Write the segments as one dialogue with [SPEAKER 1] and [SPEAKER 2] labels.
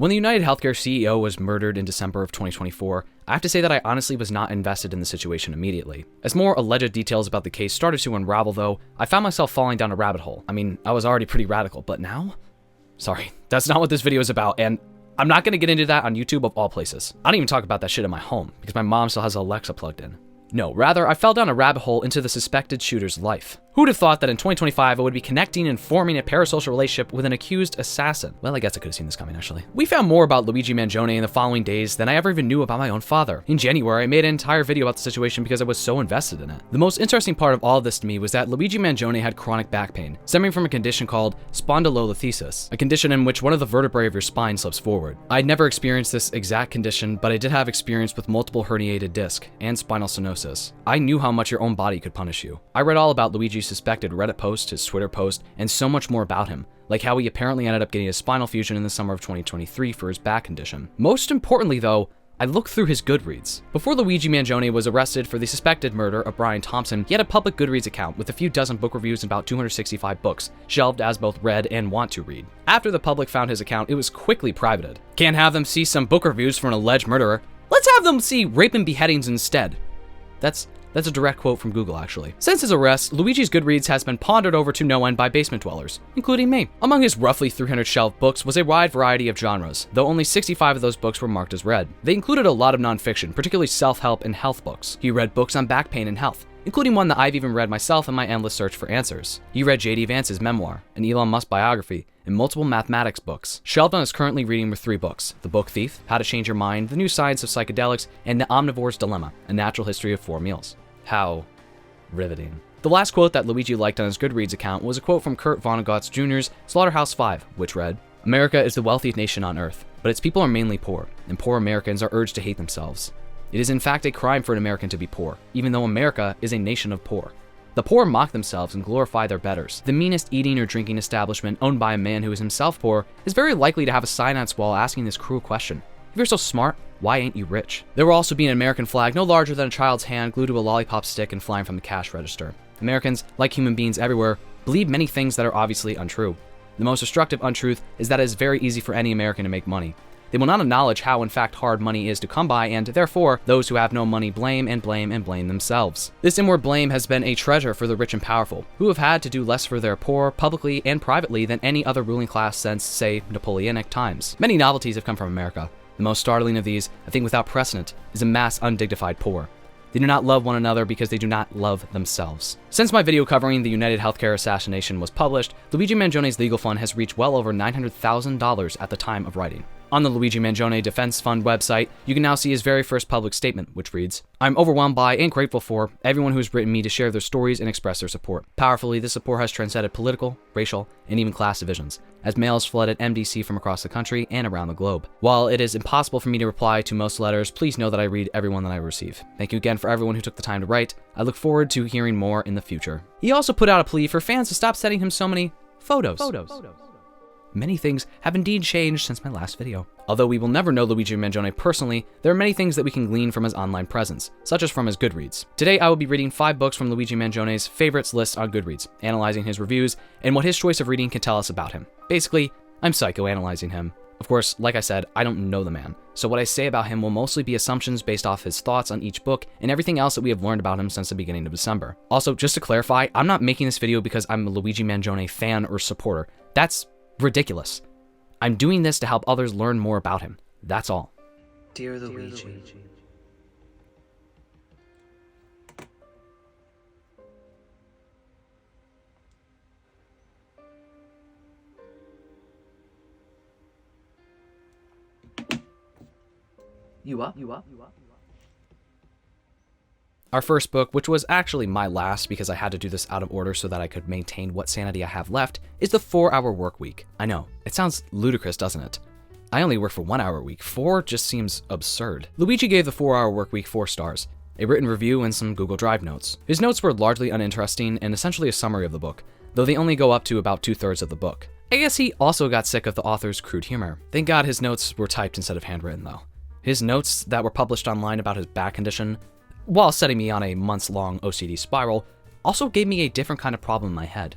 [SPEAKER 1] When the United Healthcare CEO was murdered in December of 2024, I have to say that I honestly was not invested in the situation immediately. As more alleged details about the case started to unravel though, I found myself falling down a rabbit hole. I mean, I was already pretty radical, but now? Sorry, that's not what this video is about, and I'm not gonna get into that on YouTube of all places. I don't even talk about that shit in my home, because my mom still has Alexa plugged in. No, rather, I fell down a rabbit hole into the suspected shooter's life. Who'd have thought that in 2025 I would be connecting and forming a parasocial relationship with an accused assassin? Well, I guess I could have seen this coming, actually. We found more about Luigi Mangione in the following days than I ever even knew about my own father. In January, I made an entire video about the situation because I was so invested in it. The most interesting part of all of this to me was that Luigi Mangione had chronic back pain, stemming from a condition called spondylolisthesis, a condition in which one of the vertebrae of your spine slips forward. I'd never experienced this exact condition, but I did have experience with multiple herniated disc and spinal stenosis. I knew how much your own body could punish you. I read all about Luigi's suspected Reddit post, his Twitter post, and so much more about him, like how he apparently ended up getting a spinal fusion in the summer of 2023 for his back condition. Most importantly though, I looked through his Goodreads. Before Luigi Mangione was arrested for the suspected murder of Brian Thompson, he had a public Goodreads account with a few dozen book reviews and about 265 books, shelved as both read and want to read. After the public found his account, it was quickly privated. Can't have them see some book reviews for an alleged murderer. Let's have them see rape and beheadings instead. That's a direct quote from Google, actually. Since his arrest, Luigi's Goodreads has been pondered over to no end by basement dwellers, including me. Among his roughly 300 shelved books was a wide variety of genres, though only 65 of those books were marked as read. They included a lot of nonfiction, particularly self-help and health books. He read books on back pain and health, including one that I've even read myself in my endless search for answers. He read J.D. Vance's memoir, an Elon Musk biography, and multiple mathematics books. Sheldon is currently reading with 3 books: The Book Thief, How to Change Your Mind, The New Science of Psychedelics, and The Omnivore's Dilemma, A Natural History of 4 Meals. How riveting. The last quote that Luigi liked on his Goodreads account was a quote from Kurt Vonnegut Jr.'s Slaughterhouse-5, which read, "America is the wealthiest nation on earth, but its people are mainly poor, and poor Americans are urged to hate themselves. It is in fact a crime for an American to be poor, even though America is a nation of poor. The poor mock themselves and glorify their betters. The meanest eating or drinking establishment owned by a man who is himself poor is very likely to have a sign on its wall asking this cruel question: if you're so smart, why ain't you rich?" There will also be an American flag no larger than a child's hand glued to a lollipop stick and flying from the cash register. Americans, like human beings everywhere, believe many things that are obviously untrue. The most destructive untruth is that it is very easy for any American to make money. They will not acknowledge how in fact hard money is to come by, and therefore those who have no money blame and blame and blame themselves. This inward blame has been a treasure for the rich and powerful, who have had to do less for their poor, publicly and privately, than any other ruling class since, say, Napoleonic times. Many novelties have come from America. The most startling of these, I think without precedent, is a mass undignified poor. They do not love one another because they do not love themselves. Since my video covering the United Healthcare assassination was published, Luigi Mangione's legal fund has reached well over $900,000 at the time of writing. On the Luigi Mangione Defense Fund website, you can now see his very first public statement, which reads, "I'm overwhelmed by and grateful for everyone who has written me to share their stories and express their support. Powerfully, this support has transcended political, racial, and even class divisions, as mails flooded MDC from across the country and around the globe. While it is impossible for me to reply to most letters, please know that I read every one that I receive. Thank you again for everyone who took the time to write. I look forward to hearing more in the future." He also put out a plea for fans to stop sending him so many photos. Many things have indeed changed since my last video. Although we will never know Luigi Mangione personally, there are many things that we can glean from his online presence, such as from his Goodreads. Today I will be reading 5 books from Luigi Mangione's favorites list on Goodreads, analyzing his reviews and what his choice of reading can tell us about him. Basically, I'm psychoanalyzing him. Of course, like I said, I don't know the man, so what I say about him will mostly be assumptions based off his thoughts on each book and everything else that we have learned about him since the beginning of December. Also, just to clarify, I'm not making this video because I'm a Luigi Mangione fan or supporter. That's ridiculous. I'm doing this to help others learn more about him. That's all.
[SPEAKER 2] Dear Luigi. You up?
[SPEAKER 1] Our first book, which was actually my last because I had to do this out of order so that I could maintain what sanity I have left, is The 4-Hour Workweek. I know, it sounds ludicrous, doesn't it? I only work for 1 hour a week. 4 just seems absurd. Luigi gave The 4-Hour Workweek 4 stars, a written review and some Google Drive notes. His notes were largely uninteresting and essentially a summary of the book, though they only go up to about 2/3 of the book. I guess he also got sick of the author's crude humor. Thank God his notes were typed instead of handwritten though. His notes that were published online about his back condition, while setting me on a months-long OCD spiral, also gave me a different kind of problem in my head.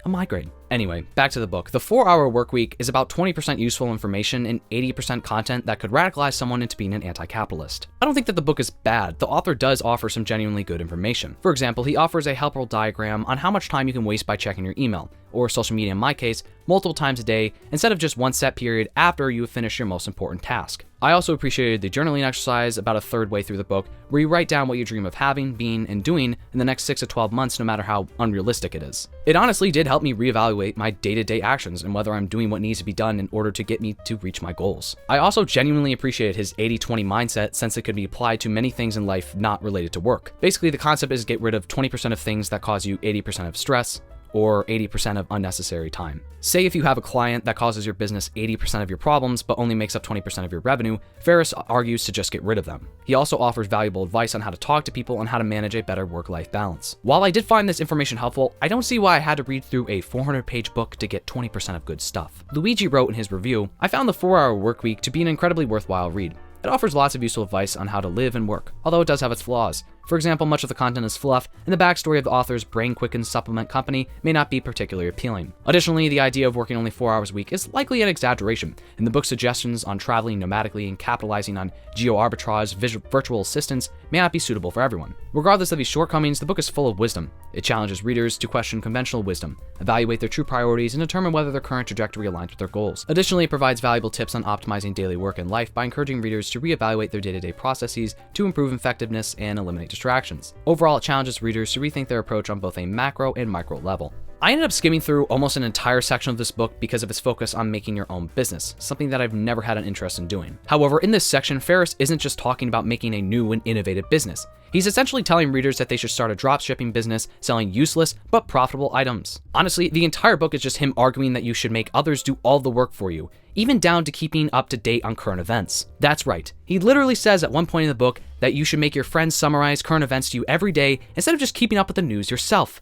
[SPEAKER 1] a migraine. Anyway, back to the book. The 4-Hour Workweek is about 20% useful information and 80% content that could radicalize someone into being an anti-capitalist. I don't think that the book is bad. The author does offer some genuinely good information. For example, he offers a helpful diagram on how much time you can waste by checking your email, or social media in my case, multiple times a day, instead of just one set period after you have finished your most important task. I also appreciated the journaling exercise about a third way through the book, where you write down what you dream of having, being, and doing in the next 6 to 12 months, no matter how unrealistic it is. It honestly did help me reevaluate my day-to-day actions and whether I'm doing what needs to be done in order to get me to reach my goals. I also genuinely appreciated his 80-20 mindset, since it could be applied to many things in life not related to work. Basically, the concept is get rid of 20% of things that cause you 80% of stress, or 80% of unnecessary time. Say if you have a client that causes your business 80% of your problems but only makes up 20% of your revenue, Ferris argues to just get rid of them. He also offers valuable advice on how to talk to people and how to manage a better work-life balance. While I did find this information helpful, I don't see why I had to read through a 400-page book to get 20% of good stuff. Luigi wrote in his review, "I found the 4-Hour Workweek to be an incredibly worthwhile read. It offers lots of useful advice on how to live and work, although it does have its flaws. For example, much of the content is fluff, and the backstory of the author's brain-quickened supplement company may not be particularly appealing. Additionally, the idea of working only 4 hours a week is likely an exaggeration, and the book's suggestions on traveling nomadically and capitalizing on geo-arbitrage virtual assistants may not be suitable for everyone. Regardless of these shortcomings, the book is full of wisdom. It challenges readers to question conventional wisdom, evaluate their true priorities, and determine whether their current trajectory aligns with their goals. Additionally, it provides valuable tips on optimizing daily work and life by encouraging readers to reevaluate their day-to-day processes to improve effectiveness and eliminate distractions. Overall, it challenges readers to rethink their approach on both a macro and micro level." I ended up skimming through almost an entire section of this book because of its focus on making your own business, something that I've never had an interest in doing. However, in this section, Ferris isn't just talking about making a new and innovative business. He's essentially telling readers that they should start a dropshipping business selling useless but profitable items. Honestly, the entire book is just him arguing that you should make others do all the work for you, even down to keeping up to date on current events. That's right. He literally says at one point in the book that you should make your friends summarize current events to you every day instead of just keeping up with the news yourself.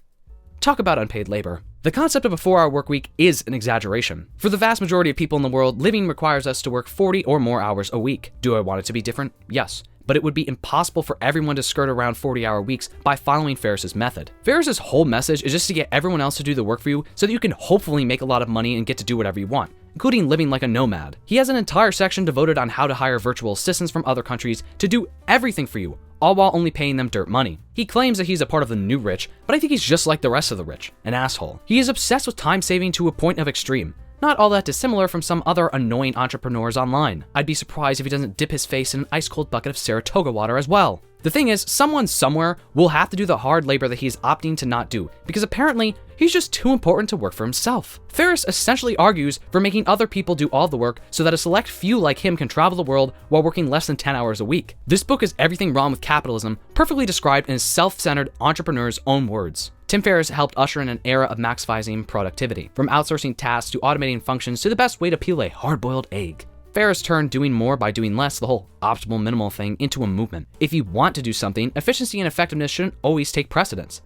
[SPEAKER 1] Talk about unpaid labor. The concept of a 4-hour workweek is an exaggeration. For the vast majority of people in the world, living requires us to work 40 or more hours a week. Do I want it to be different? Yes. But it would be impossible for everyone to skirt around 40-hour weeks by following Ferris's method. Ferris's whole message is just to get everyone else to do the work for you so that you can hopefully make a lot of money and get to do whatever you want, including living like a nomad. He has an entire section devoted on how to hire virtual assistants from other countries to do everything for you, all while only paying them dirt money. He claims that he's a part of the new rich, but I think he's just like the rest of the rich, an asshole. He is obsessed with time saving to a point of extreme. Not all that dissimilar from some other annoying entrepreneurs online. I'd be surprised if he doesn't dip his face in an ice-cold bucket of Saratoga water as well. The thing is, someone somewhere will have to do the hard labor that he's opting to not do, because apparently, he's just too important to work for himself. Ferris essentially argues for making other people do all the work so that a select few like him can travel the world while working less than 10 hours a week. This book is everything wrong with capitalism, perfectly described in his self-centered entrepreneur's own words. Tim Ferriss helped usher in an era of maximizing productivity, from outsourcing tasks to automating functions to the best way to peel a hard-boiled egg. Ferriss turned doing more by doing less, the whole optimal minimal thing, into a movement. If you want to do something, efficiency and effectiveness shouldn't always take precedence.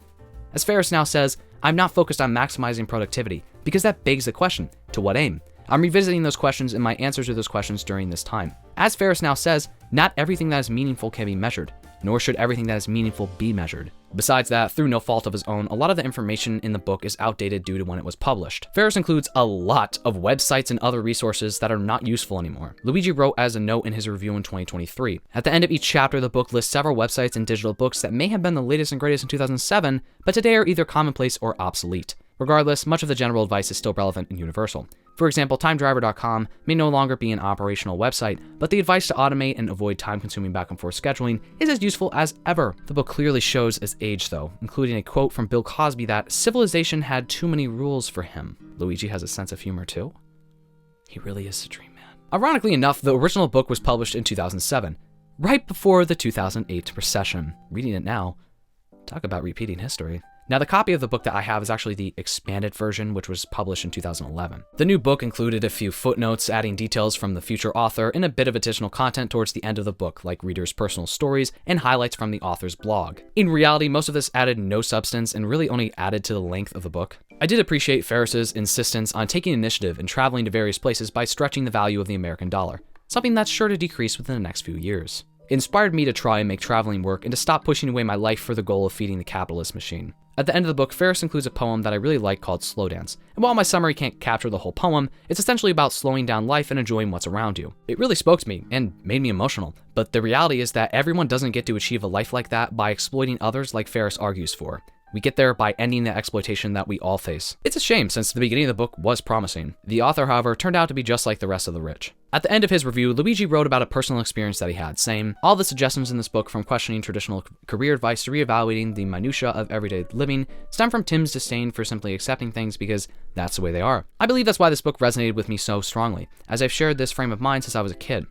[SPEAKER 1] As Ferriss now says, "I'm not focused on maximizing productivity, because that begs the question, to what aim?" I'm revisiting those questions and my answers to those questions during this time. As Ferriss now says, not everything that is meaningful can be measured, nor should everything that is meaningful be measured. Besides that, through no fault of his own, a lot of the information in the book is outdated due to when it was published. Ferriss includes a lot of websites and other resources that are not useful anymore. Luigi wrote as a note in his review in 2023. At the end of each chapter, the book lists several websites and digital books that may have been the latest and greatest in 2007, but today are either commonplace or obsolete. Regardless, much of the general advice is still relevant and universal. For example, timedriver.com may no longer be an operational website, but the advice to automate and avoid time-consuming back and forth scheduling is as useful as ever. The book clearly shows its age though, including a quote from Bill Cosby that civilization had too many rules for him. Luigi has a sense of humor too? He really is a dream man. Ironically enough, the original book was published in 2007, right before the 2008 recession. Reading it now, talk about repeating history. Now, the copy of the book that I have is actually the expanded version, which was published in 2011. The new book included a few footnotes, adding details from the future author and a bit of additional content towards the end of the book, like readers' personal stories and highlights from the author's blog. In reality, most of this added no substance and really only added to the length of the book. I did appreciate Ferriss's insistence on taking initiative and traveling to various places by stretching the value of the American dollar, something that's sure to decrease within the next few years. It inspired me to try and make traveling work and to stop pushing away my life for the goal of feeding the capitalist machine. At the end of the book, Ferris includes a poem that I really like called Slow Dance. And while my summary can't capture the whole poem, it's essentially about slowing down life and enjoying what's around you. It really spoke to me and made me emotional. But the reality is that everyone doesn't get to achieve a life like that by exploiting others like Ferris argues for. We get there by ending the exploitation that we all face. It's a shame since the beginning of the book was promising. The author, however, turned out to be just like the rest of the rich. At the end of his review, Luigi wrote about a personal experience that he had, saying, "All the suggestions in this book, from questioning traditional career advice to reevaluating the minutiae of everyday living, stem from Tim's disdain for simply accepting things because that's the way they are. I believe that's why this book resonated with me so strongly, as I've shared this frame of mind since I was a kid.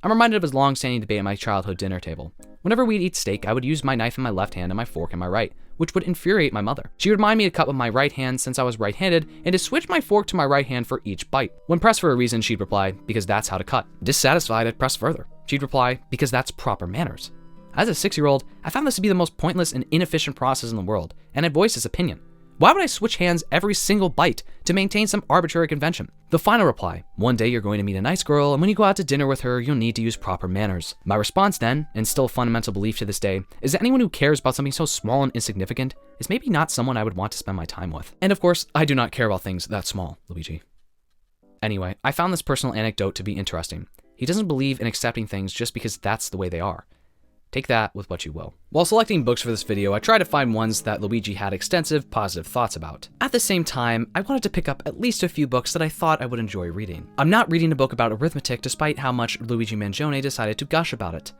[SPEAKER 1] I'm reminded of his long-standing debate at my childhood dinner table. Whenever we'd eat steak, I would use my knife in my left hand and my fork in my right, which would infuriate my mother. She would remind me to cut with my right hand since I was right-handed and to switch my fork to my right hand for each bite. When pressed for a reason, she'd reply, because that's how to cut. Dissatisfied, I'd press further. She'd reply, because that's proper manners. As a 6-year-old, I found this to be the most pointless and inefficient process in the world, and I voiced this opinion. Why would I switch hands every single bite to maintain some arbitrary convention? The final reply, one day you're going to meet a nice girl, and when you go out to dinner with her, you'll need to use proper manners. My response then, and still a fundamental belief to this day, is that anyone who cares about something so small and insignificant is maybe not someone I would want to spend my time with. And of course, I do not care about things that small, Luigi." Anyway, I found this personal anecdote to be interesting. He doesn't believe in accepting things just because that's the way they are. Take that with what you will. While selecting books for this video, I tried to find ones that Luigi had extensive, positive thoughts about. At the same time, I wanted to pick up at least a few books that I thought I would enjoy reading. I'm not reading a book about arithmetic despite how much Luigi Mangione decided to gush about it.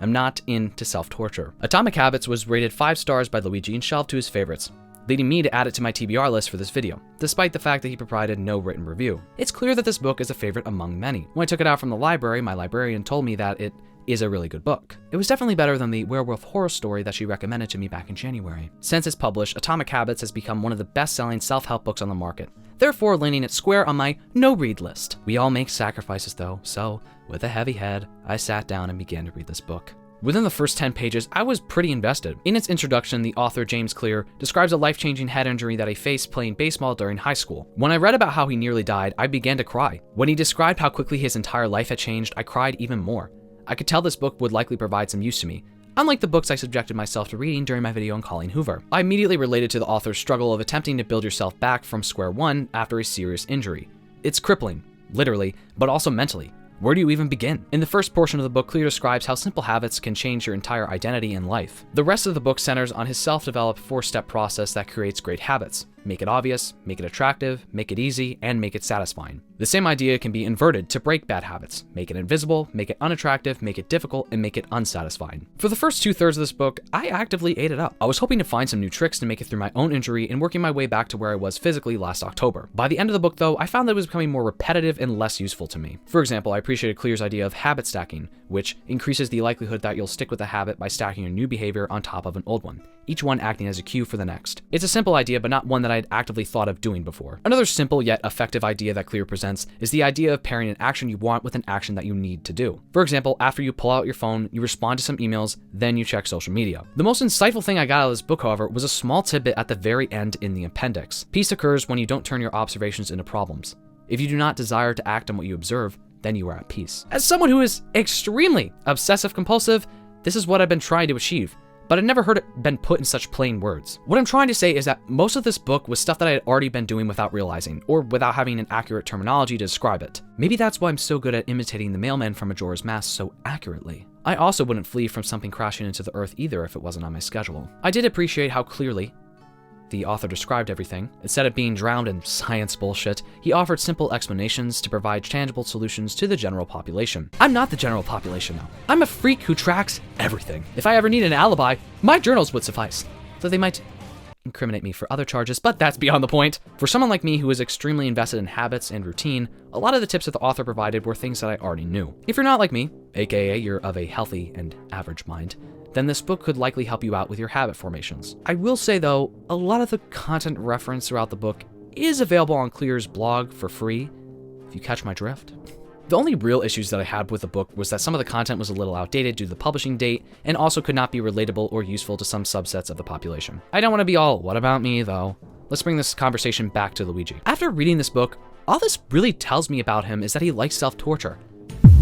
[SPEAKER 1] I'm not into self-torture. Atomic Habits was rated 5 stars by Luigi and shelved to his favorites, leading me to add it to my TBR list for this video, despite the fact that he provided no written review. It's clear that this book is a favorite among many. When I took it out from the library, my librarian told me that it is a really good book. It was definitely better than the werewolf horror story that she recommended to me back in January. Since it's published, Atomic Habits has become one of the best-selling self-help books on the market, therefore landing it square on my no-read list. We all make sacrifices though, so with a heavy head, I sat down and began to read this book. Within the first 10 pages, I was pretty invested. In its introduction, the author, James Clear, describes a life-changing head injury that he faced playing baseball during high school. When I read about how he nearly died, I began to cry. When he described how quickly his entire life had changed, I cried even more. I could tell this book would likely provide some use to me, unlike the books I subjected myself to reading during my video on Colleen Hoover. I immediately related to the author's struggle of attempting to build yourself back from square one after a serious injury. It's crippling, literally, but also mentally. Where do you even begin? In the first portion of the book, Clear describes how simple habits can change your entire identity in life. The rest of the book centers on his self-developed 4-step process that creates great habits. Make it obvious, make it attractive, make it easy, and make it satisfying. The same idea can be inverted to break bad habits. Make it invisible, make it unattractive, make it difficult, and make it unsatisfying. For the first 2/3 of this book, I actively ate it up. I was hoping to find some new tricks to make it through my own injury and working my way back to where I was physically last October. By the end of the book though, I found that it was becoming more repetitive and less useful to me. For example, I appreciated Clear's idea of habit stacking, which increases the likelihood that you'll stick with a habit by stacking a new behavior on top of an old one, each one acting as a cue for the next. It's a simple idea, but not one that I'd actively thought of doing before. Another simple yet effective idea that Clear presents is the idea of pairing an action you want with an action that you need to do. For example, after you pull out your phone, you respond to some emails, then you check social media. The most insightful thing I got out of this book, however, was a small tidbit at the very end in the appendix. Peace occurs when you don't turn your observations into problems. If you do not desire to act on what you observe, then you are at peace. As someone who is extremely obsessive compulsive, this is what I've been trying to achieve, but I've never heard it been put in such plain words. What I'm trying to say is that most of this book was stuff that I had already been doing without realizing, or without having an accurate terminology to describe it. Maybe that's why I'm so good at imitating the mailman from Majora's Mask so accurately. I also wouldn't flee from something crashing into the earth either if it wasn't on my schedule. I did appreciate how clearly the author described everything. Instead of being drowned in science bullshit, he offered simple explanations to provide tangible solutions to the general population. I'm not the general population though. I'm a freak who tracks everything. If I ever need an alibi, my journals would suffice. So they might incriminate me for other charges, but that's beyond the point. For someone like me who is extremely invested in habits and routine, a lot of the tips that the author provided were things that I already knew. If you're not like me, aka you're of a healthy and average mind, then this book could likely help you out with your habit formations. I will say though, a lot of the content referenced throughout the book is available on Clear's blog for free, if you catch my drift. The only real issues that I had with the book was that some of the content was a little outdated due to the publishing date, and also could not be relatable or useful to some subsets of the population. I don't want to be all, what about me though? Let's bring this conversation back to Luigi. After reading this book, all this really tells me about him is that he likes self-torture.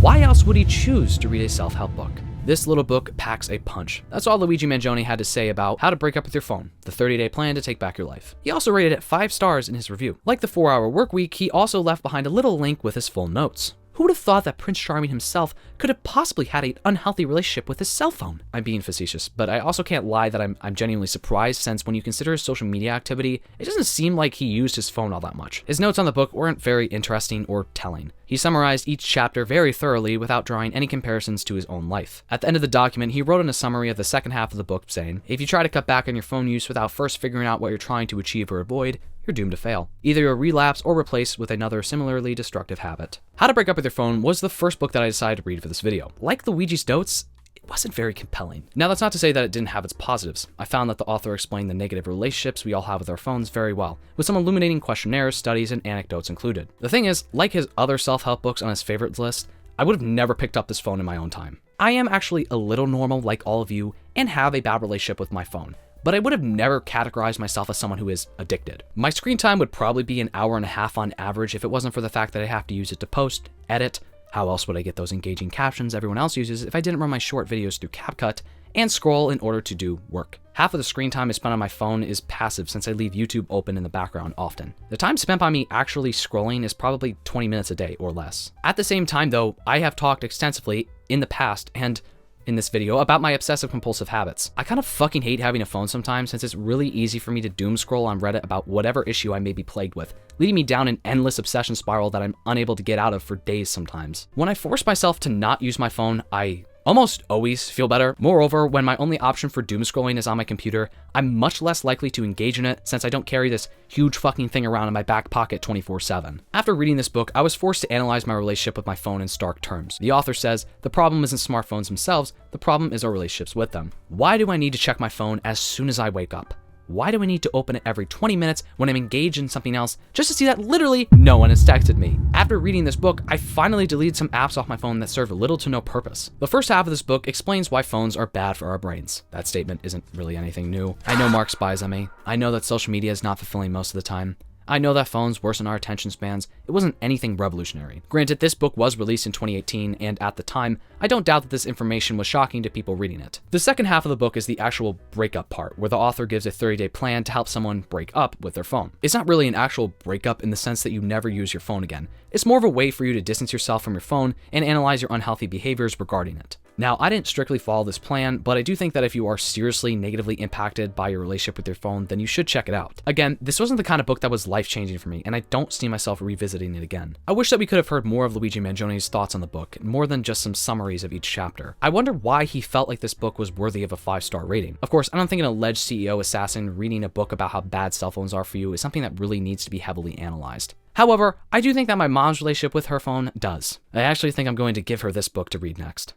[SPEAKER 1] Why else would he choose to read a self-help book? This little book packs a punch. That's all Luigi Mangione had to say about how to break up with your phone, the 30-day plan to take back your life. He also rated it 5 stars in his review. Like the 4-hour work week, he also left behind a little link with his full notes. Who would have thought that Prince Charming himself could have possibly had an unhealthy relationship with his cell phone? I'm being facetious, but I also can't lie that I'm genuinely surprised, since when you consider his social media activity, it doesn't seem like he used his phone all that much. His notes on the book weren't very interesting or telling. He summarized each chapter very thoroughly without drawing any comparisons to his own life. At the end of the document, he wrote in a summary of the second half of the book saying, "If you try to cut back on your phone use without first figuring out what you're trying to achieve or avoid, you're doomed to fail. Either you'll relapse or replace with another similarly destructive habit." How to Break Up with Your Phone was the first book that I decided to read for this video. Like Luigi's notes, it wasn't very compelling. Now, that's not to say that it didn't have its positives. I found that the author explained the negative relationships we all have with our phones very well, with some illuminating questionnaires, studies, and anecdotes included. The thing is, like his other self-help books on his favorites list, I would have never picked up this phone in my own time. I am actually a little normal like all of you and have a bad relationship with my phone, but I would have never categorized myself as someone who is addicted. My screen time would probably be an hour and a half on average if it wasn't for the fact that I have to use it to post, edit. How else would I get those engaging captions everyone else uses if I didn't run my short videos through CapCut and scroll in order to do work? Half of the screen time I spend on my phone is passive, since I leave YouTube open in the background often. The time spent by me actually scrolling is probably 20 minutes a day or less. At the same time though, I have talked extensively in the past and in this video about my obsessive compulsive habits. I kind of fucking hate having a phone sometimes, since it's really easy for me to doom scroll on Reddit about whatever issue I may be plagued with, leading me down an endless obsession spiral that I'm unable to get out of for days sometimes. When I force myself to not use my phone, I almost always feel better. Moreover, when my only option for doom scrolling is on my computer, I'm much less likely to engage in it, since I don't carry this huge fucking thing around in my back pocket 24/7. After reading this book, I was forced to analyze my relationship with my phone in stark terms. The author says, the problem isn't smartphones themselves, the problem is our relationships with them. Why do I need to check my phone as soon as I wake up? Why do I need to open it every 20 minutes when I'm engaged in something else just to see that literally no one has texted me? After reading this book, I finally deleted some apps off my phone that serve little to no purpose. The first half of this book explains why phones are bad for our brains. That statement isn't really anything new. I know Mark spies on me. I know that social media is not fulfilling most of the time. I know that phones worsen our attention spans. It wasn't anything revolutionary. Granted, this book was released in 2018, and at the time, I don't doubt that this information was shocking to people reading it. The second half of the book is the actual breakup part, where the author gives a 30-day plan to help someone break up with their phone. It's not really an actual breakup in the sense that you never use your phone again. It's more of a way for you to distance yourself from your phone and analyze your unhealthy behaviors regarding it. Now, I didn't strictly follow this plan, but I do think that if you are seriously negatively impacted by your relationship with your phone, then you should check it out. Again, this wasn't the kind of book that was life-changing for me, and I don't see myself revisiting it again. I wish that we could have heard more of Luigi Mangione's thoughts on the book, more than just some summaries of each chapter. I wonder why he felt like this book was worthy of a 5-star rating. Of course, I don't think an alleged CEO assassin reading a book about how bad cell phones are for you is something that really needs to be heavily analyzed. However, I do think that my mom's relationship with her phone does. I actually think I'm going to give her this book to read next.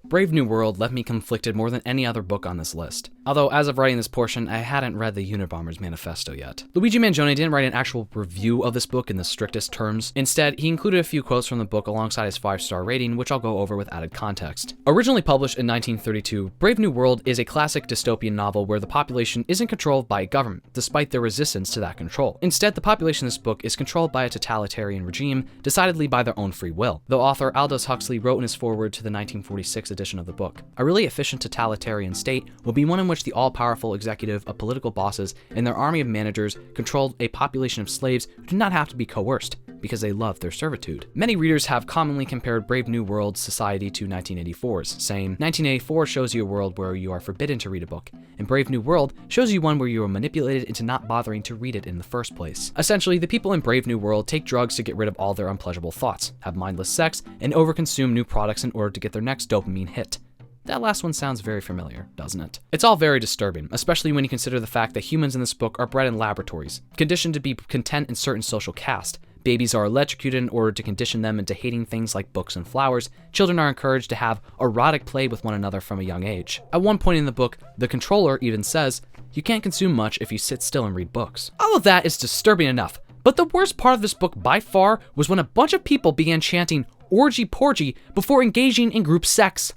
[SPEAKER 1] Brave New World left me conflicted more than any other book on this list. Although, as of writing this portion, I hadn't read the Unabomber's Manifesto yet. Luigi Mangione didn't write an actual review of this book in the strictest terms. Instead, he included a few quotes from the book alongside his 5-star rating, which I'll go over with added context. Originally published in 1932, Brave New World is a classic dystopian novel where the population isn't controlled by a government, despite their resistance to that control. Instead, the population in this book is controlled by a totalitarian regime, decidedly by their own free will. The author Aldous Huxley wrote in his foreword to the 1946 edition of the book, "A really efficient totalitarian state will be one in which the all-powerful executive of political bosses and their army of managers controlled a population of slaves who do not have to be coerced, because they love their servitude." Many readers have commonly compared Brave New World's society to 1984's, saying, 1984 shows you a world where you are forbidden to read a book, and Brave New World shows you one where you are manipulated into not bothering to read it in the first place. Essentially, the people in Brave New World take drugs to get rid of all their unpleasurable thoughts, have mindless sex, and overconsume new products in order to get their next dopamine hit. That last one sounds very familiar, doesn't it? It's all very disturbing, especially when you consider the fact that humans in this book are bred in laboratories, conditioned to be content in certain social caste. Babies are electrocuted in order to condition them into hating things like books and flowers. Children are encouraged to have erotic play with one another from a young age. At one point in the book, the controller even says, "You can't consume much if you sit still and read books." All of that is disturbing enough, but the worst part of this book by far was when a bunch of people began chanting "orgy porgy" before engaging in group sex.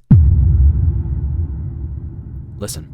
[SPEAKER 1] Listen,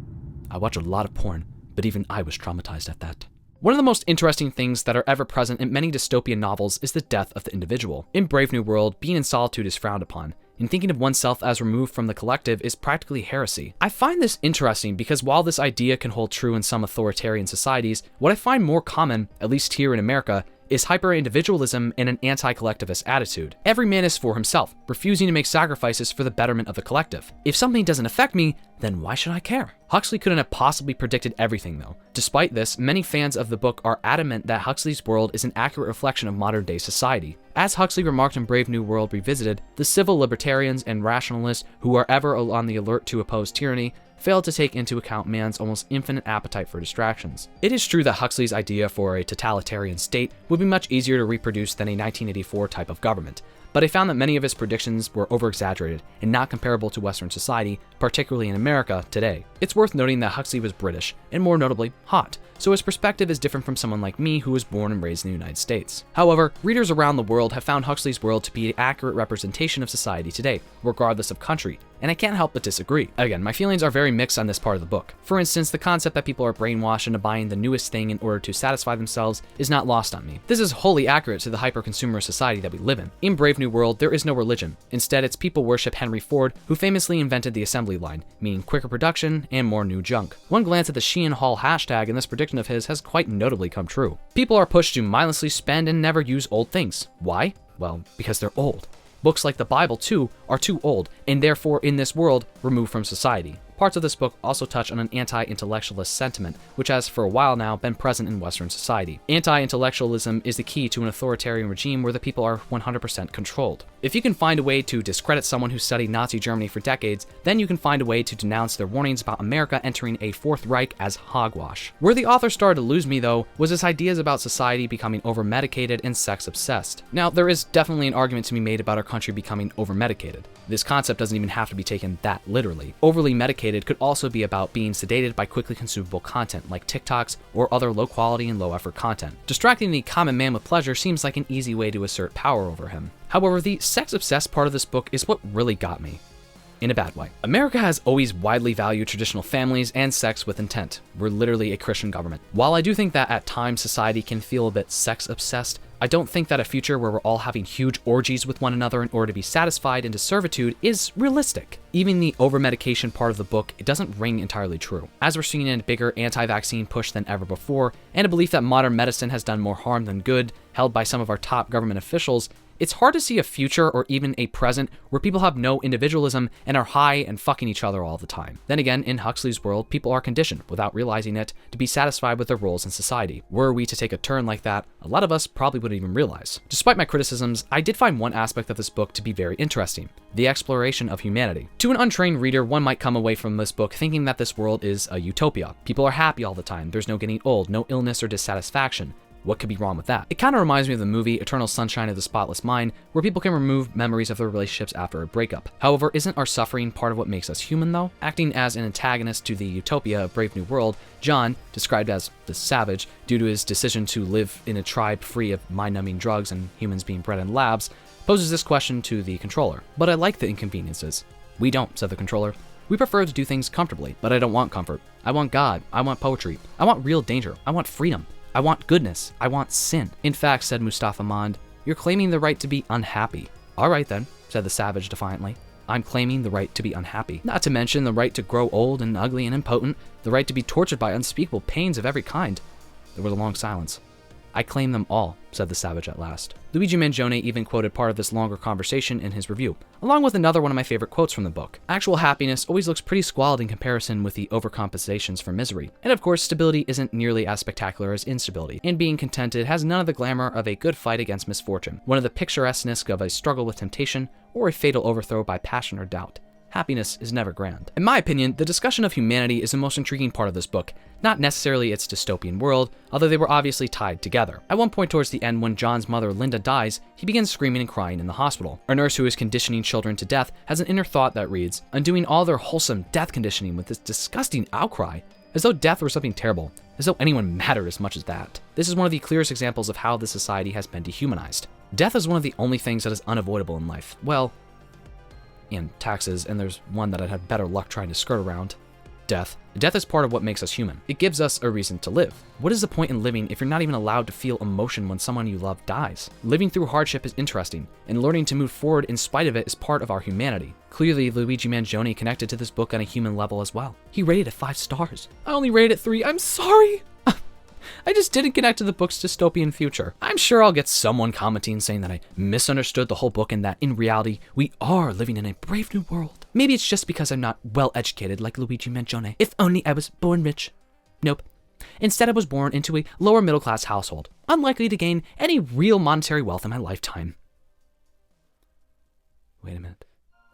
[SPEAKER 1] I watch a lot of porn, but even I was traumatized at that. One of the most interesting things that are ever present in many dystopian novels is the death of the individual. In Brave New World, being in solitude is frowned upon. and thinking of oneself as removed from the collective is practically heresy. I find this interesting because while this idea can hold true in some authoritarian societies, what I find more common, at least here in America, is hyper-individualism and an anti-collectivist attitude. Every man is for himself, refusing to make sacrifices for the betterment of the collective. If something doesn't affect me, then why should I care? Huxley couldn't have possibly predicted everything though. Despite this, many fans of the book are adamant that Huxley's world is an accurate reflection of modern-day society. As Huxley remarked in Brave New World Revisited, the civil libertarians and rationalists who are ever on the alert to oppose tyranny failed to take into account man's almost infinite appetite for distractions. It is true that Huxley's idea for a totalitarian state would be much easier to reproduce than a 1984 type of government, but I found that many of his predictions were over-exaggerated and not comparable to Western society, particularly in America today. It's worth noting that Huxley was British, and more notably, hot, so his perspective is different from someone like me who was born and raised in the United States. However, readers around the world have found Huxley's world to be an accurate representation of society today, regardless of country, and I can't help but disagree. Again, my feelings are very mixed on this part of the book. For instance, the concept that people are brainwashed into buying the newest thing in order to satisfy themselves is not lost on me. This is wholly accurate to the hyper-consumer society that we live in. In Brave New World, there is no religion. Instead, its people worship Henry Ford, who famously invented the assembly line, meaning quicker production and more new junk. One glance at the Sheehan Hall hashtag and this prediction of his has quite notably come true. People are pushed to mindlessly spend and never use old things. Why? Well, because they're old. Books like the Bible, too, are too old, and therefore, in this world, removed from society. Parts of this book also touch on an anti-intellectualist sentiment, which has for a while now been present in Western society. Anti-intellectualism is the key to an authoritarian regime where the people are 100% controlled. If you can find a way to discredit someone who studied Nazi Germany for decades, then you can find a way to denounce their warnings about America entering a Fourth Reich as hogwash. Where the author started to lose me, though, was his ideas about society becoming over-medicated and sex-obsessed. Now, there is definitely an argument to be made about our country becoming over-medicated. This concept doesn't even have to be taken that literally. Overly medicated could also be about being sedated by quickly consumable content like TikToks or other low quality and low effort content. Distracting the common man with pleasure seems like an easy way to assert power over him. However, the sex-obsessed part of this book is what really got me. In a bad way. America has always widely valued traditional families and sex with intent. We're literally a Christian government. While I do think that at times society can feel a bit sex-obsessed, I don't think that a future where we're all having huge orgies with one another in order to be satisfied into servitude is realistic. Even the over-medication part of the book, it doesn't ring entirely true. As we're seeing a bigger anti-vaccine push than ever before, and a belief that modern medicine has done more harm than good, held by some of our top government officials, it's hard to see a future or even a present where people have no individualism and are high and fucking each other all the time. Then again, in Huxley's world, people are conditioned, without realizing it, to be satisfied with their roles in society. Were we to take a turn like that, a lot of us probably wouldn't even realize. Despite my criticisms, I did find one aspect of this book to be very interesting: the exploration of humanity. To an untrained reader, one might come away from this book thinking that this world is a utopia. People are happy all the time, there's no getting old, no illness or dissatisfaction. What could be wrong with that? It kind of reminds me of the movie Eternal Sunshine of the Spotless Mind, where people can remove memories of their relationships after a breakup. However, isn't our suffering part of what makes us human, though? Acting as an antagonist to the utopia of Brave New World, John, described as the savage, due to his decision to live in a tribe free of mind-numbing drugs and humans being bred in labs, poses this question to the controller. But I like the inconveniences. We don't, said the controller. We prefer to do things comfortably, but I don't want comfort. I want God. I want poetry. I want real danger. I want freedom. I want goodness. I want sin. In fact, said Mustafa Mond, you're claiming the right to be unhappy. All right then, said the savage defiantly. I'm claiming the right to be unhappy. Not to mention the right to grow old and ugly and impotent, the right to be tortured by unspeakable pains of every kind. There was a long silence. I claim them all, said the savage at last. Luigi Mangione even quoted part of this longer conversation in his review, along with another one of my favorite quotes from the book. Actual happiness always looks pretty squalid in comparison with the overcompensations for misery. And of course, stability isn't nearly as spectacular as instability, and being contented has none of the glamour of a good fight against misfortune, one of the picturesqueness of a struggle with temptation, or a fatal overthrow by passion or doubt. Happiness is never grand. In my opinion, the discussion of humanity is the most intriguing part of this book, not necessarily its dystopian world, although they were obviously tied together. At one point towards the end, when John's mother, Linda, dies, he begins screaming and crying in the hospital. A nurse who is conditioning children to death has an inner thought that reads, undoing all their wholesome death conditioning with this disgusting outcry, as though death were something terrible, as though anyone mattered as much as that. This is one of the clearest examples of how this society has been dehumanized. Death is one of the only things that is unavoidable in life. Well, and taxes, and there's one that I'd have better luck trying to skirt around. Death. Death is part of what makes us human. It gives us a reason to live. What is the point in living if you're not even allowed to feel emotion when someone you love dies? Living through hardship is interesting, and learning to move forward in spite of it is part of our humanity. Clearly, Luigi Mangione connected to this book on a human level as well. He rated it 5 stars. I only rated it 3. I'm sorry! I just didn't connect to the book's dystopian future. I'm sure I'll get someone commenting saying that I misunderstood the whole book and that in reality, we are living in a brave new world. Maybe it's just because I'm not well educated like Luigi Mangione. If only I was born rich. Nope. Instead, I was born into a lower middle class household, unlikely to gain any real monetary wealth in my lifetime. Wait a minute.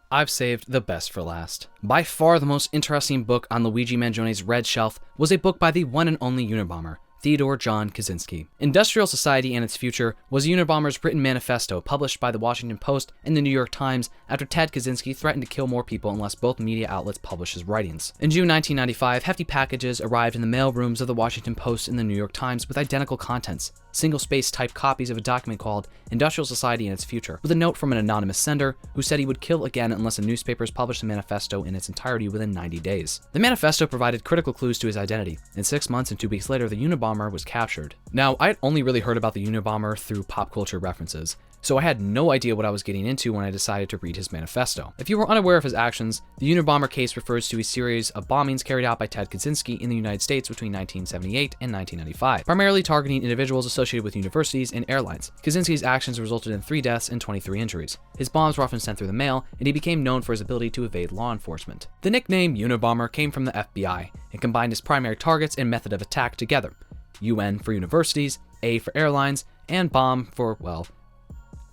[SPEAKER 1] I've saved the best for last. By far the most interesting book on Luigi Mangione's red shelf was a book by the one and only Unabomber, Theodore John Kaczynski. Industrial Society and Its Future was Unabomber's written manifesto published by the Washington Post and the New York Times after Ted Kaczynski threatened to kill more people unless both media outlets published his writings. In June 1995, hefty packages arrived in the mail rooms of the Washington Post and the New York Times with identical contents, single-space typed copies of a document called Industrial Society and Its Future, with a note from an anonymous sender who said he would kill again unless the newspapers published the manifesto in its entirety within 90 days. The manifesto provided critical clues to his identity, and 6 months and 2 weeks later, the Unabomber was captured. Now, I had only really heard about the Unabomber through pop culture references, so I had no idea what I was getting into when I decided to read his manifesto. If you were unaware of his actions, the Unabomber case refers to a series of bombings carried out by Ted Kaczynski in the United States between 1978 and 1995, primarily targeting individuals associated with universities and airlines. Kaczynski's actions resulted in 3 deaths and 23 injuries. His bombs were often sent through the mail, and he became known for his ability to evade law enforcement. The nickname Unabomber came from the FBI and combined his primary targets and method of attack together. UN for universities, A for airlines, and bomb for, well,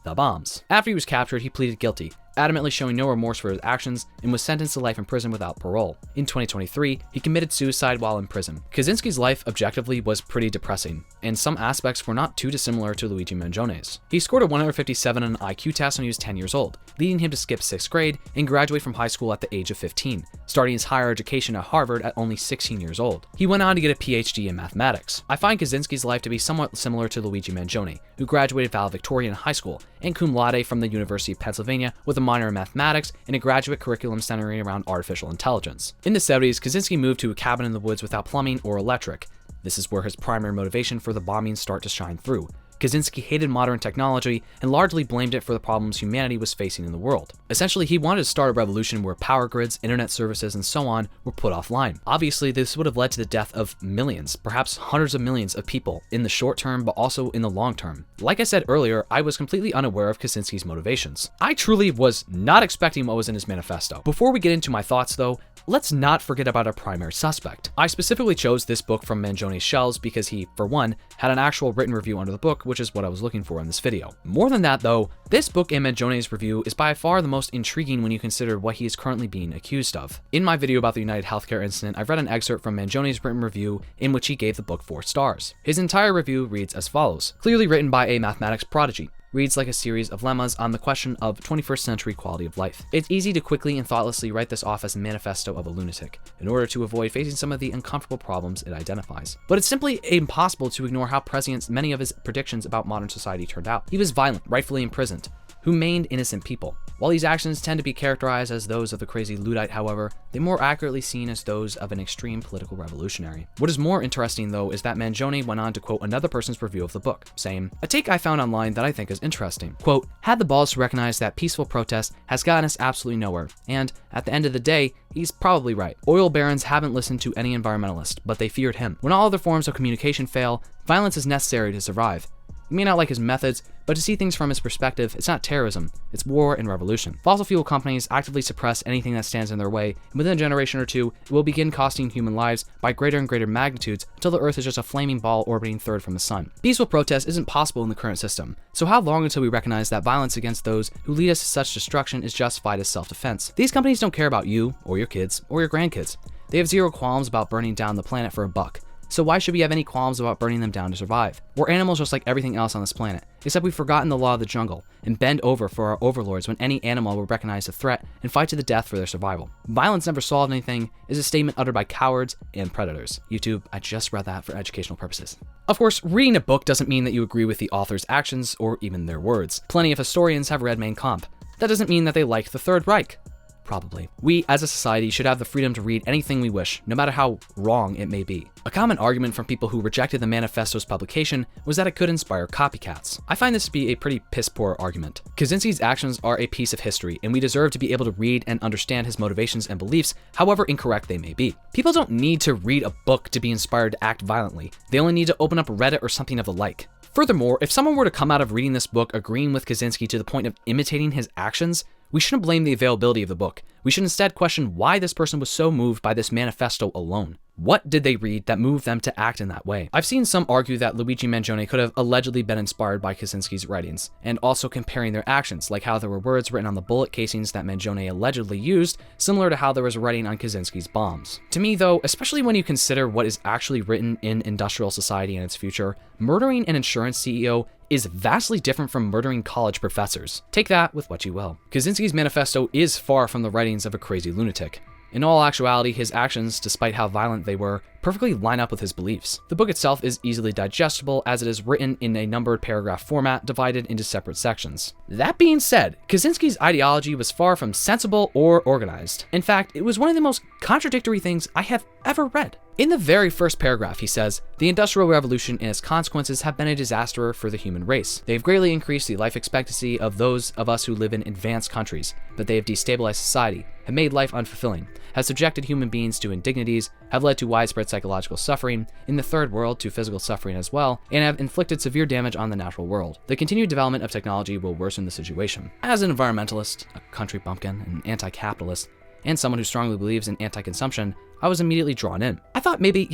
[SPEAKER 1] the bombs. After he was captured, he pleaded guilty, adamantly showing no remorse for his actions, and was sentenced to life in prison without parole. In 2023, he committed suicide while in prison. Kaczynski's life objectively was pretty depressing, and some aspects were not too dissimilar to Luigi Mangione's. He scored a 157 on an IQ test when he was 10 years old, leading him to skip 6th grade and graduate from high school at the age of 15, starting his higher education at Harvard at only 16 years old. He went on to get a PhD in mathematics. I find Kaczynski's life to be somewhat similar to Luigi Mangione, who graduated valedictorian in high school and cum laude from the University of Pennsylvania with a minor in mathematics and a graduate curriculum centering around artificial intelligence. In the 70s, Kaczynski moved to a cabin in the woods without plumbing or electric. This is where his primary motivation for the bombings start to shine through. Kaczynski hated modern technology and largely blamed it for the problems humanity was facing in the world. Essentially, he wanted to start a revolution where power grids, internet services, and so on were put offline. Obviously, this would have led to the death of millions, perhaps hundreds of millions of people in the short term, but also in the long term. Like I said earlier, I was completely unaware of Kaczynski's motivations. I truly was not expecting what was in his manifesto. Before we get into my thoughts though, let's not forget about our primary suspect. I specifically chose this book from Mangione's shelves because he, for one, had an actual written review under the book, which is what I was looking for in this video. More than that though, this book and Mangione's review is by far the most intriguing when you consider what he is currently being accused of. In my video about the United Healthcare incident, I've read an excerpt from Mangione's written review in which he gave the book 4 stars. His entire review reads as follows. Clearly written by a mathematics prodigy, reads like a series of lemmas on the question of 21st century quality of life. It's easy to quickly and thoughtlessly write this off as a manifesto of a lunatic, in order to avoid facing some of the uncomfortable problems it identifies. But it's simply impossible to ignore how prescient many of his predictions about modern society turned out. He was violent, rightfully imprisoned, who maimed innocent people. While these actions tend to be characterized as those of the crazy Luddite, however, they're more accurately seen as those of an extreme political revolutionary. What is more interesting, though, is that Mangione went on to quote another person's review of the book, saying, "A take I found online that I think is interesting. Quote, had the balls to recognize that peaceful protest has gotten us absolutely nowhere, and at the end of the day, he's probably right. Oil barons haven't listened to any environmentalist, but they feared him. When all other forms of communication fail, violence is necessary to survive. You may not like his methods, but to see things from his perspective, it's not terrorism, it's war and revolution. Fossil fuel companies actively suppress anything that stands in their way, and within a generation or two, it will begin costing human lives by greater and greater magnitudes until the Earth is just a flaming ball orbiting third from the sun. Peaceful protest isn't possible in the current system, so how long until we recognize that violence against those who lead us to such destruction is justified as self-defense? These companies don't care about you, or your kids, or your grandkids. They have zero qualms about burning down the planet for a buck. So why should we have any qualms about burning them down to survive? We're animals just like everything else on this planet, except we've forgotten the law of the jungle and bend over for our overlords when any animal will recognize a threat and fight to the death for their survival. Violence never solved anything is a statement uttered by cowards and predators. YouTube, I just read that for educational purposes. Of course, reading a book doesn't mean that you agree with the author's actions or even their words. Plenty of historians have read Mein Kampf. That doesn't mean that they like the Third Reich. Probably. We, as a society, should have the freedom to read anything we wish, no matter how wrong it may be. A common argument from people who rejected the manifesto's publication was that it could inspire copycats. I find this to be a pretty piss-poor argument. Kaczynski's actions are a piece of history, and we deserve to be able to read and understand his motivations and beliefs, however incorrect they may be. People don't need to read a book to be inspired to act violently. They only need to open up Reddit or something of the like. Furthermore, if someone were to come out of reading this book agreeing with Kaczynski to the point of imitating his actions, we shouldn't blame the availability of the book. We should instead question why this person was so moved by this manifesto alone. What did they read that moved them to act in that way? I've seen some argue that Luigi Mangione could have allegedly been inspired by Kaczynski's writings, and also comparing their actions, like how there were words written on the bullet casings that Mangione allegedly used, similar to how there was writing on Kaczynski's bombs. To me though, especially when you consider what is actually written in industrial society and its future, murdering an insurance CEO is vastly different from murdering college professors. Take that with what you will. Kaczynski's manifesto is far from the writings of a crazy lunatic. In all actuality, his actions, despite how violent they were, perfectly line up with his beliefs. The book itself is easily digestible as it is written in a numbered paragraph format divided into separate sections. That being said, Kaczynski's ideology was far from sensible or organized. In fact, it was one of the most contradictory things I have ever read. In the very first paragraph, he says, "The Industrial Revolution and its consequences have been a disaster for the human race. They have greatly increased the life expectancy of those of us who live in advanced countries, but they have destabilized society, have made life unfulfilling, have subjected human beings to indignities, have led to widespread psychological suffering, in the third world to physical suffering as well, and have inflicted severe damage on the natural world. The continued development of technology will worsen the situation." As an environmentalist, a country bumpkin, an anti-capitalist, and someone who strongly believes in anti-consumption, I was immediately drawn in. I thought maybe,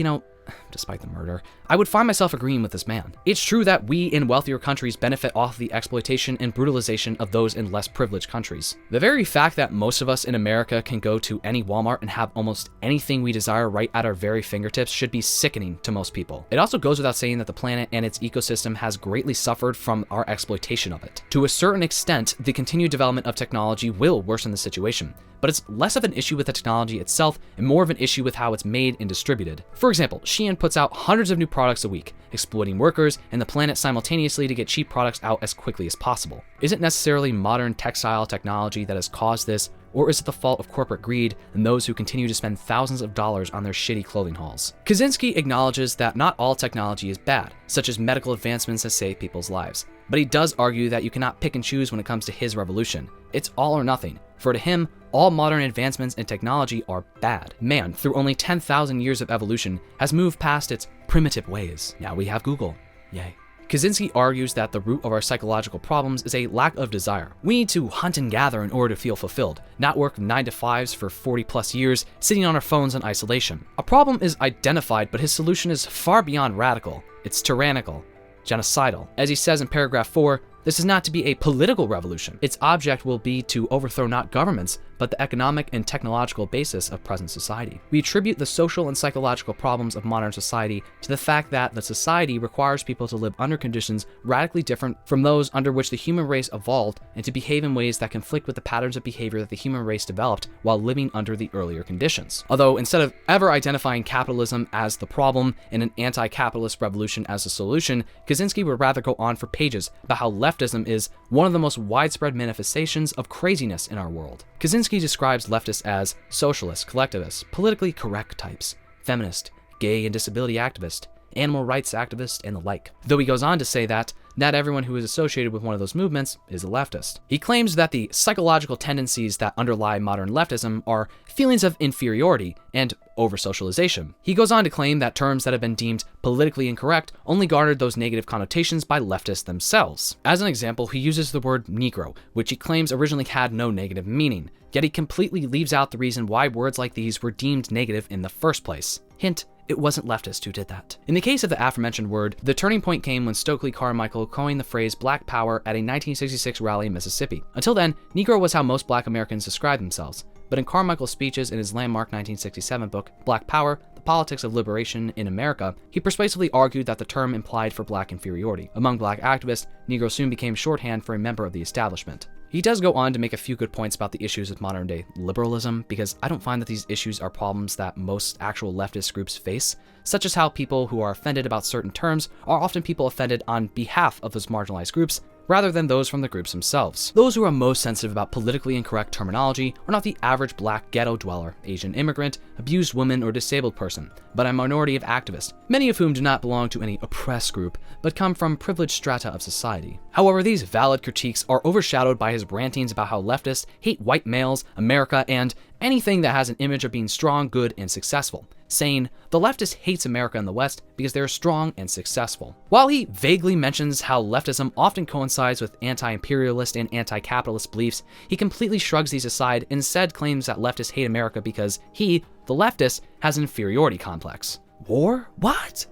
[SPEAKER 1] despite the murder, I would find myself agreeing with this man. It's true that we in wealthier countries benefit off the exploitation and brutalization of those in less privileged countries. The very fact that most of us in America can go to any Walmart and have almost anything we desire right at our very fingertips should be sickening to most people. It also goes without saying that the planet and its ecosystem has greatly suffered from our exploitation of it. To a certain extent, the continued development of technology will worsen the situation, but it's less of an issue with the technology itself and more of an issue with how it's made and distributed. For example, Shein puts out hundreds of new products a week, exploiting workers and the planet simultaneously to get cheap products out as quickly as possible. Is it necessarily modern textile technology that has caused this, or is it the fault of corporate greed and those who continue to spend thousands of dollars on their shitty clothing hauls? Kaczynski acknowledges that not all technology is bad, such as medical advancements that save people's lives. But he does argue that you cannot pick and choose when it comes to his revolution. It's all or nothing. For to him, all modern advancements in technology are bad. Man, through only 10,000 years of evolution, has moved past its primitive ways. Now we have Google. Yay. Kaczynski argues that the root of our psychological problems is a lack of desire. We need to hunt and gather in order to feel fulfilled, not work 9-to-5s for 40 plus years, sitting on our phones in isolation. A problem is identified, but his solution is far beyond radical. It's tyrannical, genocidal. As he says in paragraph 4, this is not to be a political revolution. Its object will be to overthrow not governments, but the economic and technological basis of present society. We attribute the social and psychological problems of modern society to the fact that the society requires people to live under conditions radically different from those under which the human race evolved and to behave in ways that conflict with the patterns of behavior that the human race developed while living under the earlier conditions. Although instead of ever identifying capitalism as the problem and an anti-capitalist revolution as the solution, Kaczynski would rather go on for pages about how leftism is one of the most widespread manifestations of craziness in our world. Kaczynski describes leftists as socialist, collectivist, politically correct types, feminist, gay and disability activist, animal rights activist, and the like. Though he goes on to say that not everyone who is associated with one of those movements is a leftist. He claims that the psychological tendencies that underlie modern leftism are feelings of inferiority and over-socialization. He goes on to claim that terms that have been deemed politically incorrect only garnered those negative connotations by leftists themselves. As an example, he uses the word Negro, which he claims originally had no negative meaning, yet he completely leaves out the reason why words like these were deemed negative in the first place. Hint, it wasn't leftists who did that. In the case of the aforementioned word, the turning point came when Stokely Carmichael coined the phrase Black Power at a 1966 rally in Mississippi. Until then, Negro was how most Black Americans described themselves. But in Carmichael's speeches in his landmark 1967 book, Black Power, The Politics of Liberation in America, he persuasively argued that the term implied for Black inferiority. Among Black activists, Negro soon became shorthand for a member of the establishment. He does go on to make a few good points about the issues with modern day liberalism, because I don't find that these issues are problems that most actual leftist groups face, such as how people who are offended about certain terms are often people offended on behalf of those marginalized groups, rather than those from the groups themselves. Those who are most sensitive about politically incorrect terminology are not the average black ghetto dweller, Asian immigrant, abused woman, or disabled person, but a minority of activists, many of whom do not belong to any oppressed group, but come from privileged strata of society. However, these valid critiques are overshadowed by his rantings about how leftists hate white males, America, and anything that has an image of being strong, good, and successful, saying the leftist hates America and the West because they are strong and successful. While he vaguely mentions how leftism often coincides with anti-imperialist and anti-capitalist beliefs, he completely shrugs these aside and instead claims that leftists hate America because he, the leftist, has an inferiority complex. War? What?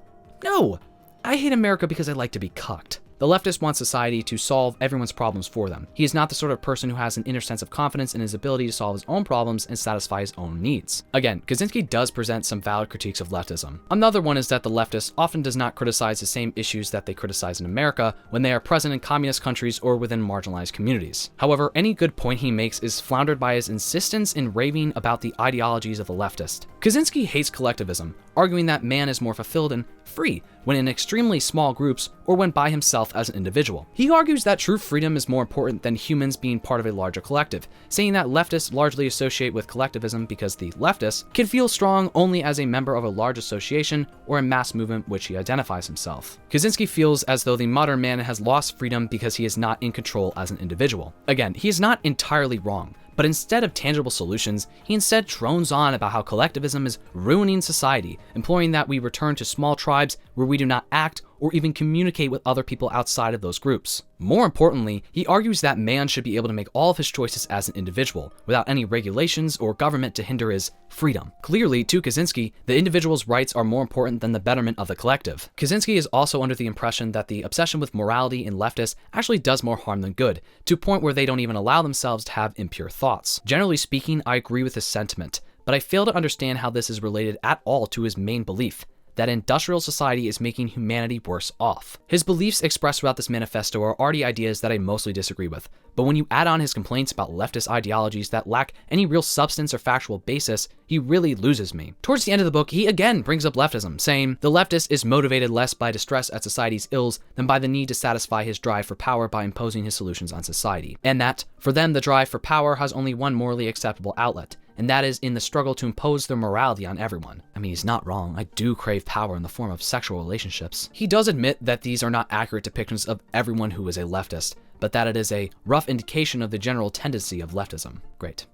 [SPEAKER 1] No! I hate America because I like to be cucked. The leftist wants society to solve everyone's problems for them. He is not the sort of person who has an inner sense of confidence in his ability to solve his own problems and satisfy his own needs. Again, Kaczynski does present some valid critiques of leftism. Another one is that the leftist often does not criticize the same issues that they criticize in America when they are present in communist countries or within marginalized communities. However, any good point he makes is floundered by his insistence in raving about the ideologies of the leftist. Kaczynski hates collectivism, arguing that man is more fulfilled and free when in extremely small groups or when by himself as an individual. He argues that true freedom is more important than humans being part of a larger collective, saying that leftists largely associate with collectivism because the leftist can feel strong only as a member of a large association or a mass movement which he identifies himself. Kaczynski feels as though the modern man has lost freedom because he is not in control as an individual. Again, he is not entirely wrong, but instead of tangible solutions, he instead drones on about how collectivism is ruining society, imploring that we return to small tribes where we do not act or even communicate with other people outside of those groups. More importantly, he argues that man should be able to make all of his choices as an individual, without any regulations or government to hinder his freedom. Clearly, to Kaczynski, the individual's rights are more important than the betterment of the collective. Kaczynski is also under the impression that the obsession with morality in leftists actually does more harm than good, to a point where they don't even allow themselves to have impure thoughts. Generally speaking, I agree with his sentiment, but I fail to understand how this is related at all to his main belief, that industrial society is making humanity worse off. His beliefs expressed throughout this manifesto are already ideas that I mostly disagree with, but when you add on his complaints about leftist ideologies that lack any real substance or factual basis, he really loses me. Towards the end of the book, he again brings up leftism, saying the leftist is motivated less by distress at society's ills than by the need to satisfy his drive for power by imposing his solutions on society, and that, for them, the drive for power has only one morally acceptable outlet, and that is in the struggle to impose their morality on everyone. I mean, he's not wrong. I do crave power in the form of sexual relationships. He does admit that these are not accurate depictions of everyone who is a leftist, but that it is a rough indication of the general tendency of leftism. Great.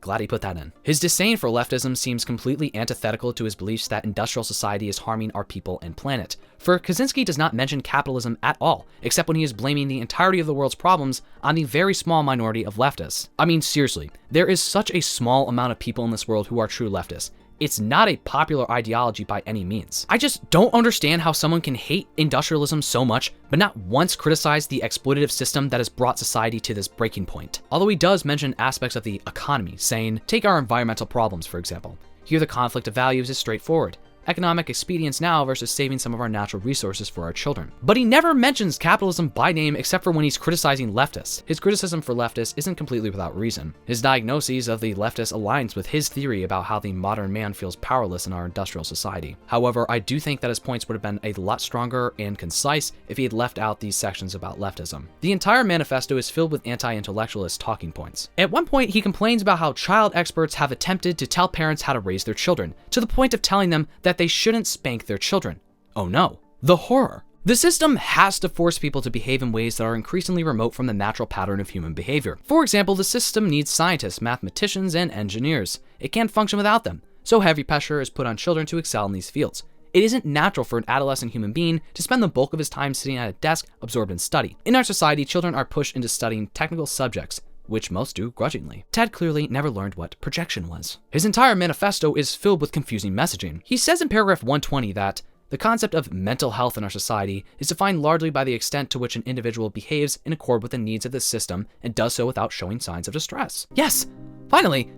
[SPEAKER 1] Glad he put that in. His disdain for leftism seems completely antithetical to his beliefs that industrial society is harming our people and planet. For Kaczynski does not mention capitalism at all, except when he is blaming the entirety of the world's problems on the very small minority of leftists. I mean, seriously, there is such a small amount of people in this world who are true leftists. It's not a popular ideology by any means. I just don't understand how someone can hate industrialism so much, but not once criticize the exploitative system that has brought society to this breaking point. Although he does mention aspects of the economy, saying, take our environmental problems, for example. Here the conflict of values is straightforward. Economic expedience now versus saving some of our natural resources for our children. But he never mentions capitalism by name except for when he's criticizing leftists. His criticism for leftists isn't completely without reason. His diagnoses of the leftists aligns with his theory about how the modern man feels powerless in our industrial society. However, I do think that his points would have been a lot stronger and concise if he had left out these sections about leftism. The entire manifesto is filled with anti-intellectualist talking points. At one point, he complains about how child experts have attempted to tell parents how to raise their children, to the point of telling them that they shouldn't spank their children. Oh no. The horror. The system has to force people to behave in ways that are increasingly remote from the natural pattern of human behavior. For example, the system needs scientists, mathematicians, and engineers. It can't function without them, so heavy pressure is put on children to excel in these fields. It isn't natural for an adolescent human being to spend the bulk of his time sitting at a desk absorbed in study. In our society, children are pushed into studying technical subjects, which most do grudgingly. Ted clearly never learned what projection was. His entire manifesto is filled with confusing messaging. He says in paragraph 120 that the concept of mental health in our society is defined largely by the extent to which an individual behaves in accord with the needs of the system and does so without showing signs of distress. Yes, finally,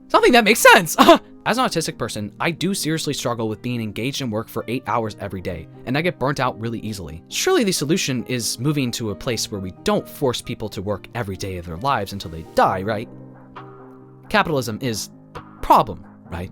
[SPEAKER 1] something that makes sense. As an autistic person, I do seriously struggle with being engaged in work for 8 hours every day, and I get burnt out really easily. Surely the solution is moving to a place where we don't force people to work every day of their lives until they die, right? Capitalism is the problem, right?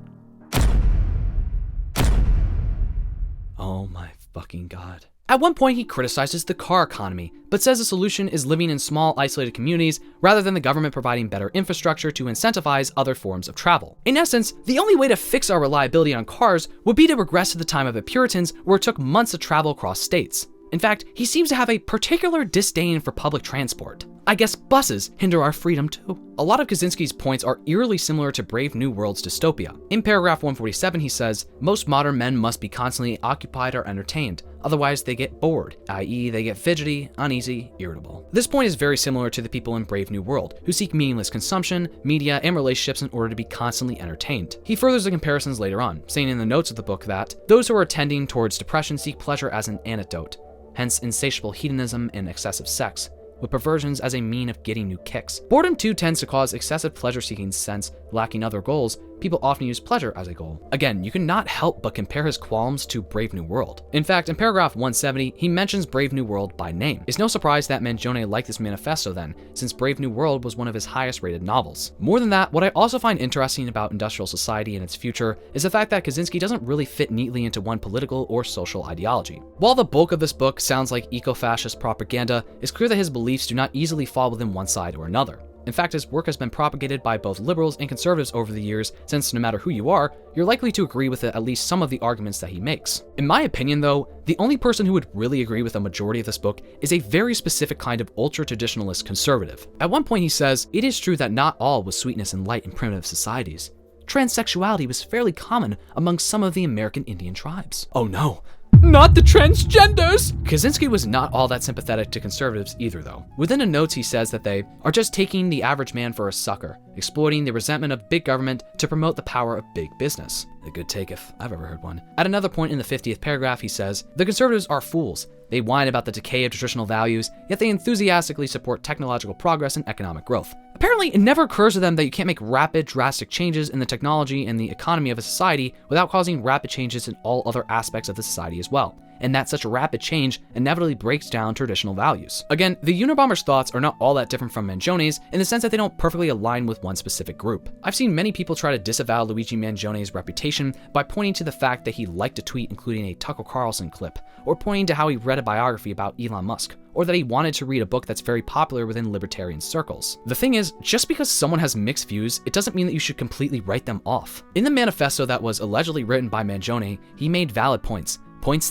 [SPEAKER 1] Oh my fucking god. At one point, he criticizes the car economy, but says the solution is living in small, isolated communities rather than the government providing better infrastructure to incentivize other forms of travel. In essence, the only way to fix our reliability on cars would be to regress to the time of the Puritans, where it took months to travel across states. In fact, he seems to have a particular disdain for public transport. I guess buses hinder our freedom too. A lot of Kaczynski's points are eerily similar to Brave New World's dystopia. In paragraph 147, he says, most modern men must be constantly occupied or entertained, otherwise they get bored, i.e. they get fidgety, uneasy, irritable. This point is very similar to the people in Brave New World, who seek meaningless consumption, media, and relationships in order to be constantly entertained. He furthers the comparisons later on, saying in the notes of the book that those who are tending towards depression seek pleasure as an antidote, hence insatiable hedonism and excessive sex, with perversions as a mean of getting new kicks. Boredom too tends to cause excessive pleasure-seeking, since, lacking other goals, people often use pleasure as a goal. Again, you cannot help but compare his qualms to Brave New World. In fact, in paragraph 170, he mentions Brave New World by name. It's no surprise that Mangione liked this manifesto then, since Brave New World was one of his highest-rated novels. More than that, what I also find interesting about industrial society and its future is the fact that Kaczynski doesn't really fit neatly into one political or social ideology. While the bulk of this book sounds like eco-fascist propaganda, it's clear that his beliefs do not easily fall within one side or another. In fact, his work has been propagated by both liberals and conservatives over the years, since no matter who you are, you're likely to agree with at least some of the arguments that he makes. In my opinion though, the only person who would really agree with a majority of this book is a very specific kind of ultra-traditionalist conservative. At one point he says, it is true that not all was sweetness and light in primitive societies. Transsexuality was fairly common among some of the American Indian tribes. Oh no. Not the transgenders! Kaczynski was not all that sympathetic to conservatives either though. Within the notes he says that they are just taking the average man for a sucker, exploiting the resentment of big government to promote the power of big business. A good take if I've ever heard one. At another point in the 50th paragraph he says, the conservatives are fools. They whine about the decay of traditional values, yet they enthusiastically support technological progress and economic growth. Apparently, it never occurs to them that you can't make rapid, drastic changes in the technology and the economy of a society without causing rapid changes in all other aspects of the society as well, and that such a rapid change inevitably breaks down traditional values. Again, the Unabomber's thoughts are not all that different from Mangione's in the sense that they don't perfectly align with one specific group. I've seen many people try to disavow Luigi Mangione's reputation by pointing to the fact that he liked a tweet including a Tucker Carlson clip, or pointing to how he read a biography about Elon Musk, or that he wanted to read a book that's very popular within libertarian circles. The thing is, just because someone has mixed views, it doesn't mean that you should completely write them off. In the manifesto that was allegedly written by Mangione, he made valid points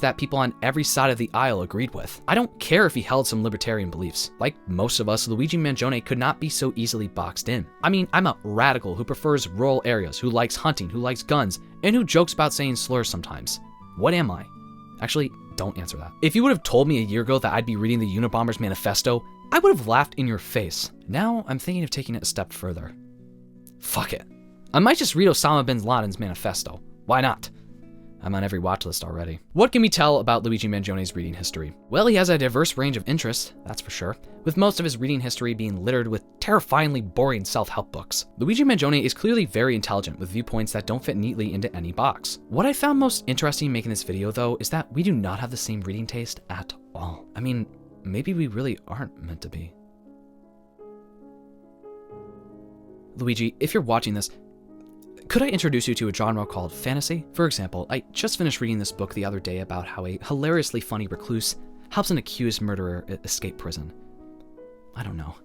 [SPEAKER 1] that people on every side of the aisle agreed with. I don't care if he held some libertarian beliefs. Like most of us, Luigi Mangione could not be so easily boxed in. I mean, I'm a radical who prefers rural areas, who likes hunting, who likes guns, and who jokes about saying slurs sometimes. What am I? Actually, don't answer that. If you would have told me a year ago that I'd be reading the Unabomber's manifesto, I would have laughed in your face. Now I'm thinking of taking it a step further. Fuck it. I might just read Osama bin Laden's manifesto. Why not? I'm on every watch list already. What can we tell about Luigi Mangione's reading history? Well, he has a diverse range of interests, that's for sure, with most of his reading history being littered with terrifyingly boring self-help books. Luigi Mangione is clearly very intelligent with viewpoints that don't fit neatly into any box. What I found most interesting making this video though is that we do not have the same reading taste at all. I mean, maybe we really aren't meant to be. Luigi, if you're watching this, could I introduce you to a genre called fantasy? For example, I just finished reading this book the other day about how a hilariously funny recluse helps an accused murderer escape prison. I don't know.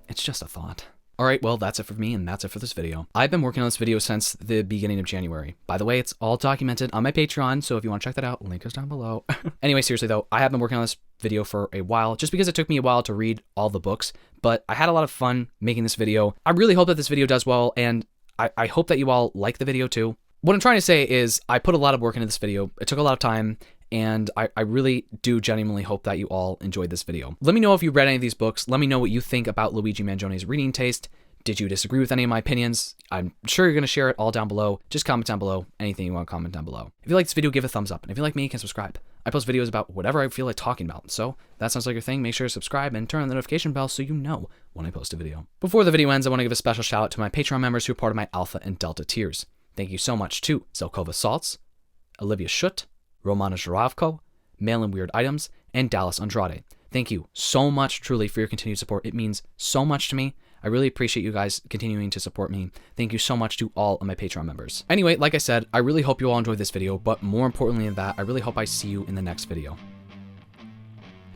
[SPEAKER 1] It's just a thought. Alright, well that's it for me and that's it for this video. I've been working on this video since the beginning of January. By the way, it's all documented on my Patreon, so if you want to check that out, link is down below. Anyway, seriously though, I have been working on this video for a while, just because it took me a while to read all the books, but I had a lot of fun making this video. I really hope that this video does well, and I hope that you all like the video too. What I'm trying to say is I put a lot of work into this video. It took a lot of time, and I really do genuinely hope that you all enjoyed this video. Let me know if you read any of these books. Let me know what you think about Luigi Mangione's reading taste. Did you disagree with any of my opinions? I'm sure you're going to share it all down below. Just comment down below. Anything you want to comment down below. If you like this video, give it a thumbs up. And if you like me, you can subscribe. I post videos about whatever I feel like talking about. So that sounds like your thing. Make sure to subscribe and turn on the notification bell so you know when I post a video. Before the video ends, I want to give a special shout out to my Patreon members who are part of my Alpha and Delta tiers. Thank you so much to Zelkova Saltz, Olivia Schutt, Romana Zhuravko, Mail and Weird Items, and Dallas Andrade. Thank you so much, truly, for your continued support. It means so much to me. I really appreciate you guys continuing to support me. Thank you so much to all of my Patreon members. Anyway, like I said, I really hope you all enjoyed this video, but more importantly than that, I really hope I see you in the next video.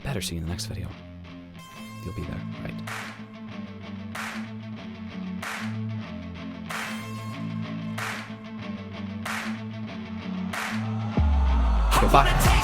[SPEAKER 1] better see you in the next video. You'll be there, right? Goodbye.